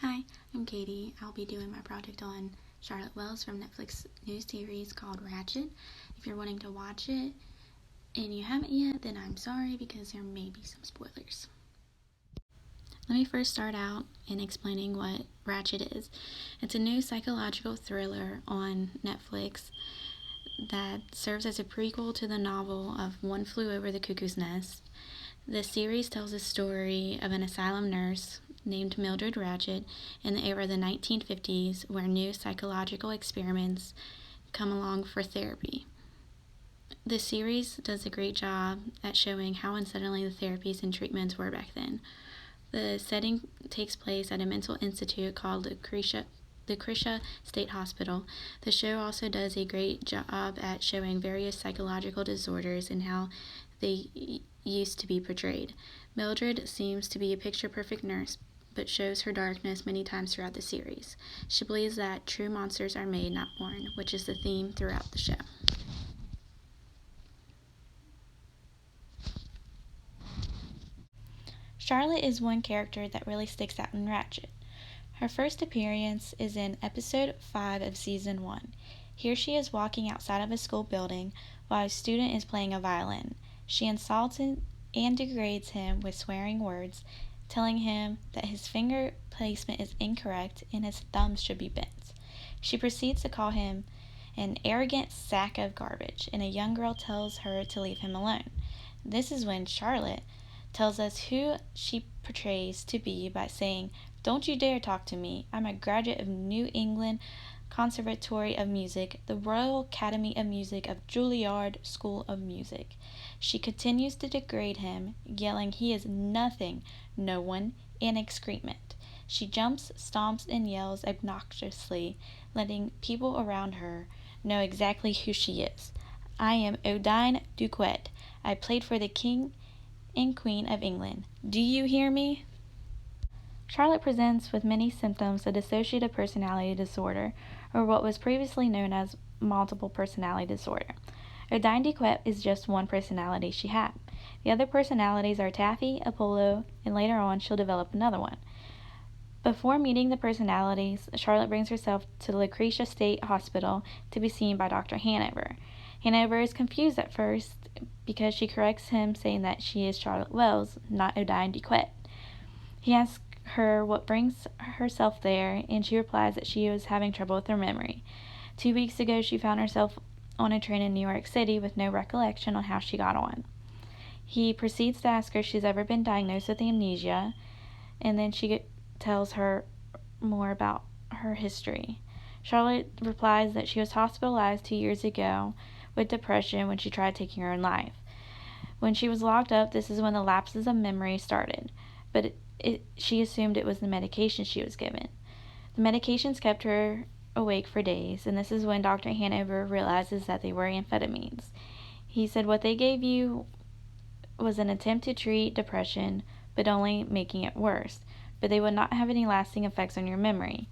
Hi, I'm Katie. I'll be doing my project on Charlotte Wells from Netflix new series called Ratched. If you're wanting to watch it and you haven't yet, then I'm sorry because there may be some spoilers. Let me first start out in explaining what Ratched is. It's a new psychological thriller on Netflix that serves as a prequel to the novel of One Flew Over the Cuckoo's Nest. The series tells the story of an asylum nurse named Mildred Ratched in the era of the 1950s, where new psychological experiments come along for therapy. The series does a great job at showing how unsettling the therapies and treatments were back then. The setting takes place at a mental institute called the Krisha State Hospital. The show also does a great job at showing various psychological disorders and how they used to be portrayed. Mildred seems to be a picture-perfect nurse, but shows her darkness many times throughout the series. She believes that true monsters are made, not born, which is the theme throughout the show. Charlotte is one character that really sticks out in Ratched. Her first appearance is in episode 5 of season 1. Here she is walking outside of a school building while a student is playing a violin. She insults and degrades him with swearing words, telling him that his finger placement is incorrect and his thumbs should be bent. She proceeds to call him an arrogant sack of garbage, and a young girl tells her to leave him alone. This is when Charlotte tells us who she portrays to be by saying, "Don't you dare talk to me. I'm a graduate of New England Conservatory of Music, the Royal Academy of Music of Juilliard School of Music." She continues to degrade him, yelling he is nothing, no one, and excrement. She jumps, stomps, and yells obnoxiously, letting people around her know exactly who she is. "I am Odine Duquette. I played for the King and Queen of England. Do you hear me?" Charlotte presents with many symptoms of dissociative personality disorder, or what was previously known as multiple personality disorder. Odine Duquette is just one personality she had. The other personalities are Taffy, Apollo, and later on she'll develop another one. Before meeting the personalities, Charlotte brings herself to the Lucretia State Hospital to be seen by Dr. Hanover. Hanover is confused at first because she corrects him, saying that she is Charlotte Wells, not Odine Duquette. He asks her what brings herself there, and she replies that she was having trouble with her memory. 2 weeks ago, she found herself on a train in New York City with no recollection on how she got on. He proceeds to ask her if she's ever been diagnosed with amnesia, and then she tells her more about her history. Charlotte replies that she was hospitalized 2 years ago with depression when she tried taking her own life. When she was locked up, this is when the lapses of memory started, but she assumed it was the medication she was given. The medications kept her awake for days, and this is when Dr. Hanover realizes that they were amphetamines. He said what they gave you was an attempt to treat depression, but only making it worse, but they would not have any lasting effects on your memory.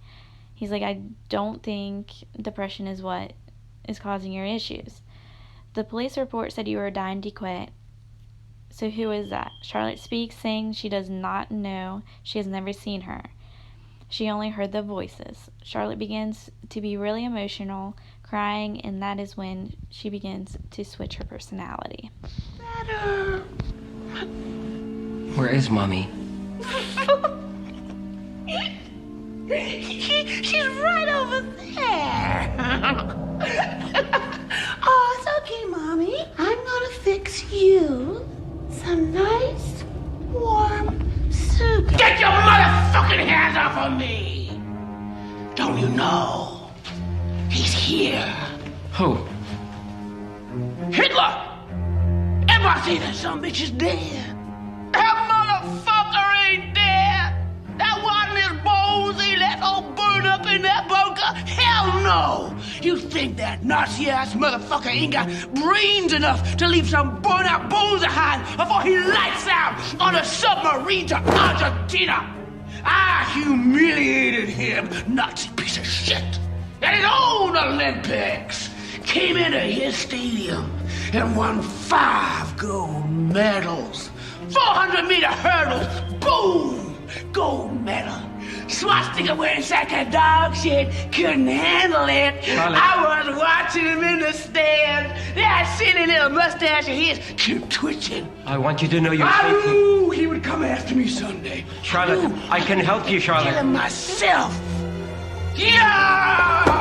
He's like, "I don't think depression is what is causing your issues." The police report said you were Odine Duquette. So who is that? Charlotte speaks, saying she does not know. She has never seen her. She only heard the voices. Charlotte begins to be really emotional, crying, and that is when she begins to switch her personality. Better. Where is Mommy? She's right over there. Oh, it's okay, Mommy. I'm gonna fix you some nice, warm soup. Get your motherfucking hands off of me! Don't you know? He's here. Who? Hitler! Everybody see that some bitch is dead. That motherfucker ain't dead. That wasn't his bones he left all burned up in that bunker. Hell no! You think that Nazi-ass motherfucker ain't got brains enough to leave some burnt-out bones behind before he lights out on a submarine to Argentina? I humiliated him, Nazi piece of shit. At his own Olympics, came into his stadium and won 5 gold medals. 400-meter hurdles, boom, gold medal. swastika wearing sack of dog shit, couldn't handle it. Charlotte. I was watching him in the stands. That silly little mustache of his kept twitching. I want you to know you're I safe. knew he would come after me someday. Charlotte, I can help you, Kill Charlotte. him myself. Yeah!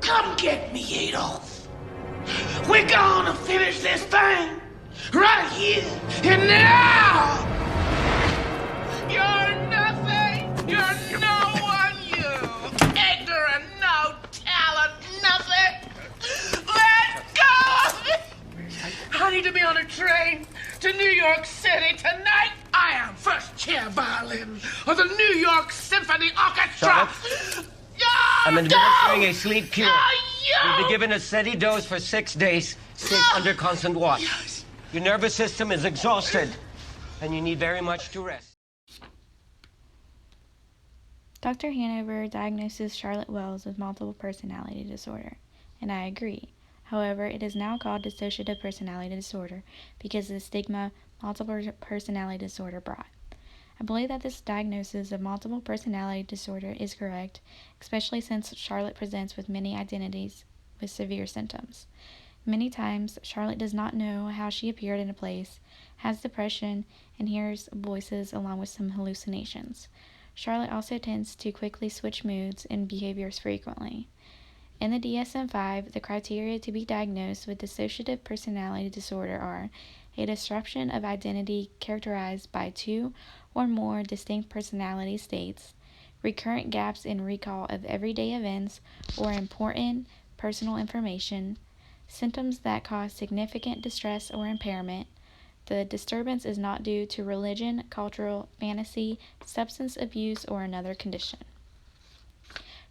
Come get me, Adolf. We're gonna finish this thing right here and now. You're nothing. You're no one, you. Ignorant, no talent, nothing. Let go of me. I need to be on a train to New York City tonight. I am first chair violin of the New York Symphony Orchestra. I'm administering a sleep cure. you. You'll be given a steady dose for 6 days, safe under constant watch. Yes. Your nervous system is exhausted, and you need very much to rest. Dr. Hanover diagnoses Charlotte Wells with multiple personality disorder, and I agree. However, it is now called dissociative personality disorder because of the stigma multiple personality disorder brought. I believe that this diagnosis of multiple personality disorder is correct, especially since Charlotte presents with many identities with severe symptoms. Many times, Charlotte does not know how she appeared in a place, has depression, and hears voices along with some hallucinations. Charlotte also tends to quickly switch moods and behaviors frequently. In the DSM-5, the criteria to be diagnosed with dissociative personality disorder are a disruption of identity characterized by 2 or more distinct personality states, recurrent gaps in recall of everyday events or important personal information, symptoms that cause significant distress or impairment. The disturbance is not due to religion, cultural, fantasy, substance abuse, or another condition.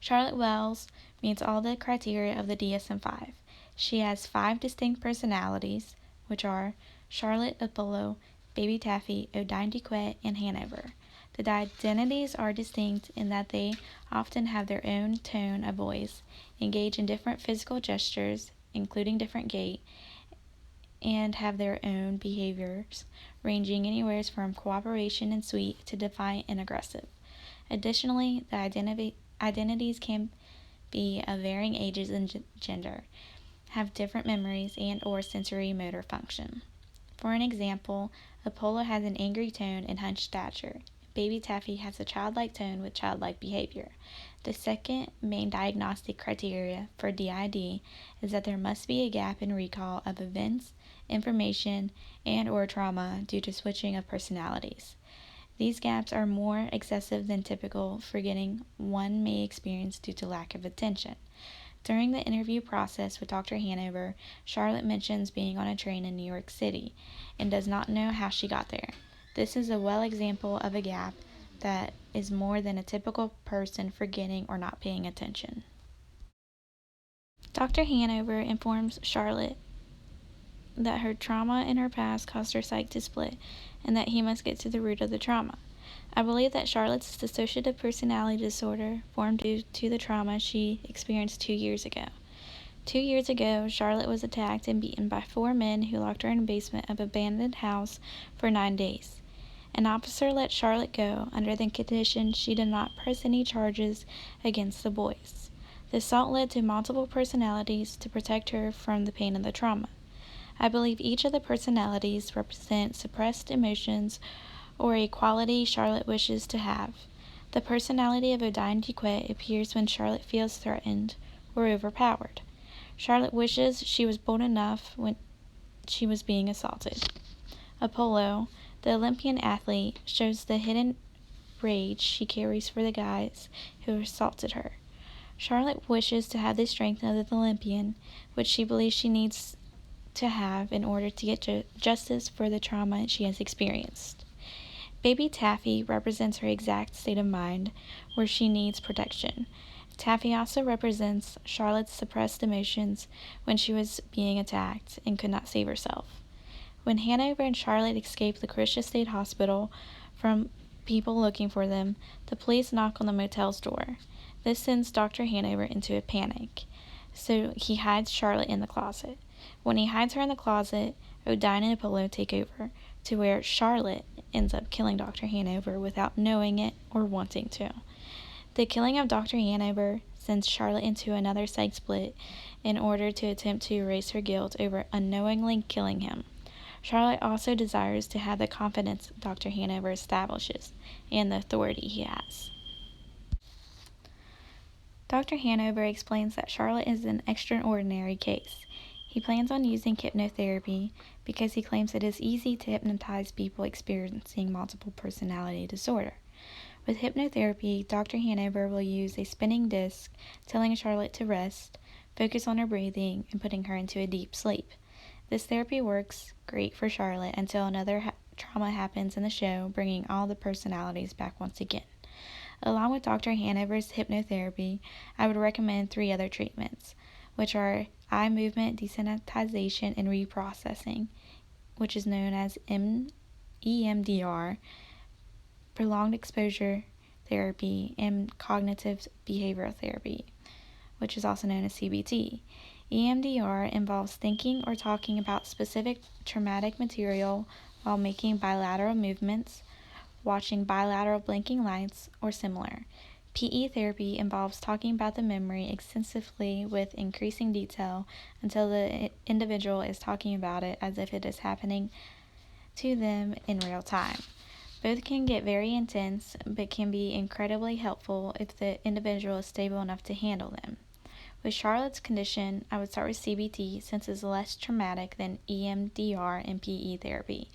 Charlotte Wells meets all the criteria of the DSM-5. She has 5 distinct personalities, which are Charlotte, Apollo, Baby Taffy, Odine Duquette, and Hanover. The identities are distinct in that they often have their own tone of voice, engage in different physical gestures, including different gait, and have their own behaviors, ranging anywhere from cooperation and sweet to defiant and aggressive. Additionally, the identities can be of varying ages and gender, have different memories and or sensory motor function. For an example, Apollo has an angry tone and hunched stature. Baby Taffy has a childlike tone with childlike behavior. The second main diagnostic criteria for DID is that there must be a gap in recall of events, information, and or trauma due to switching of personalities. These gaps are more excessive than typical forgetting one may experience due to lack of attention. During the interview process with Dr. Hanover, Charlotte mentions being on a train in New York City and does not know how she got there. This is a well example of a gap that is more than a typical person forgetting or not paying attention. Dr. Hanover informs Charlotte that her trauma in her past caused her psych to split and that he must get to the root of the trauma. I believe that Charlotte's dissociative personality disorder formed due to the trauma she experienced 2 years ago. 2 years ago, Charlotte was attacked and beaten by 4 men who locked her in the basement of an abandoned house for 9 days. An officer let Charlotte go under the condition she did not press any charges against the boys. The assault led to multiple personalities to protect her from the pain of the trauma. I believe each of the personalities represent suppressed emotions or a quality Charlotte wishes to have. The personality of Odine Duquette appears when Charlotte feels threatened or overpowered. Charlotte wishes she was bold enough when she was being assaulted. Apollo, the Olympian athlete, shows the hidden rage she carries for the guys who assaulted her. Charlotte wishes to have the strength of the Olympian, which she believes she needs to have in order to get justice for the trauma she has experienced. Baby Taffy represents her exact state of mind, where she needs protection. Taffy also represents Charlotte's suppressed emotions when she was being attacked and could not save herself. When Hanover and Charlotte escape the Christian State Hospital from people looking for them, the police knock on the motel's door. This sends Dr. Hanover into a panic. So he hides Charlotte in the closet. When he hides her in the closet, Odine and Apollo take over, to where Charlotte ends up killing Dr. Hanover without knowing it or wanting to. The killing of Dr. Hanover sends Charlotte into another psych split in order to attempt to erase her guilt over unknowingly killing him. Charlotte also desires to have the confidence Dr. Hanover establishes and the authority he has. Dr. Hanover explains that Charlotte is an extraordinary case. He plans on using hypnotherapy because he claims it is easy to hypnotize people experiencing multiple personality disorder. With hypnotherapy, Dr. Hanover will use a spinning disc telling Charlotte to rest, focus on her breathing, and putting her into a deep sleep. This therapy works great for Charlotte until another trauma happens in the show, bringing all the personalities back once again. Along with Dr. Hanover's hypnotherapy, I would recommend 3 other treatments, which are eye movement desensitization and reprocessing, which is known as EMDR, prolonged exposure therapy, and cognitive behavioral therapy, which is also known as CBT. EMDR involves thinking or talking about specific traumatic material while making bilateral movements, watching bilateral blinking lights, or similar. PE therapy involves talking about the memory extensively with increasing detail until the individual is talking about it as if it is happening to them in real time. Both can get very intense, but can be incredibly helpful if the individual is stable enough to handle them. With Charlotte's condition, I would start with CBT since it is less traumatic than EMDR and PE therapy.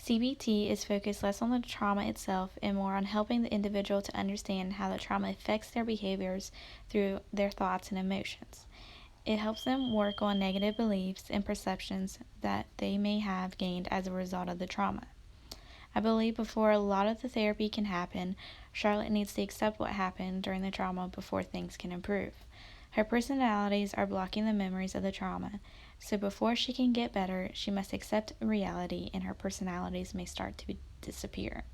CBT is focused less on the trauma itself and more on helping the individual to understand how the trauma affects their behaviors through their thoughts and emotions. It helps them work on negative beliefs and perceptions that they may have gained as a result of the trauma. I believe before a lot of the therapy can happen, Charlotte needs to accept what happened during the trauma before things can improve. Her personalities are blocking the memories of the trauma, so before she can get better, she must accept reality and her personalities may start to disappear.